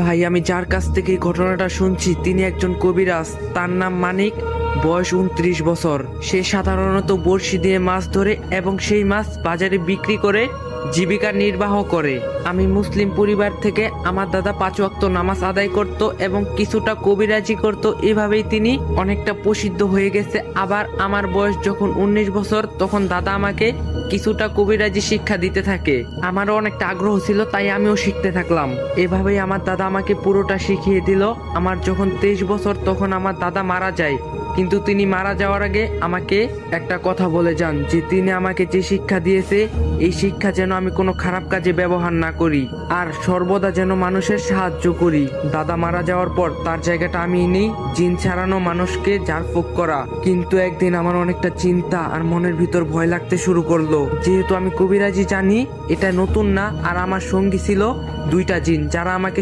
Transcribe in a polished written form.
ভাই, আমি যার কাছ থেকে এই ঘটনাটা শুনছি তিনি একজন কবিরাজ। তার নাম মানিক, বয়স 29 বছর। সে সাধারণত বড়শি দিয়ে মাছ ধরে এবং সেই মাছ বাজারে বিক্রি করে জীবিকা নির্বাহ করে। আমি মুসলিম পরিবার থেকে, আমার দাদা 5 ওয়াক্ত নামাজ আদায় করত এবং কিছুটা কবিরাজি করত। এভাবেই তিনি অনেকটা প্রসিদ্ধ হয়ে গেছে। আবার আমার বয়স যখন 19 বছর, তখন দাদা আমাকে কিছুটা কবিরাজি শিক্ষা দিতে থাকে। আমারও অনেকটা আগ্রহ ছিল, তাই আমিও শিখতে থাকলাম। এভাবেই আমার দাদা আমাকে পুরোটা শিখিয়ে দিল। আমার যখন 23 বছর, তখন আমার দাদা মারা যায়। কিন্তু তিনি মারা যাওয়ার আগে আমাকে একটা কথা বলে যান যে তিনি আমাকে যে শিক্ষা দিয়েছে, এই শিক্ষা যেন আমি কোনো খারাপ কাজে ব্যবহার না করি আর সর্বদা যেন মানুষের সাহায্য করি। দাদা মারা যাওয়ার পর তার জায়গাটা আমি নেই, জিন ছাড়ানো মানুষকে ঝাড়ফুঁক করা। কিন্তু একদিন আমার অনেকটা চিন্তা আর মনের ভিতর ভয় লাগতে শুরু করলো। যেহেতু আমি কবিরাজি জানি, এটা নতুন না, আর আমার সঙ্গী ছিল 2টা জিন যারা আমাকে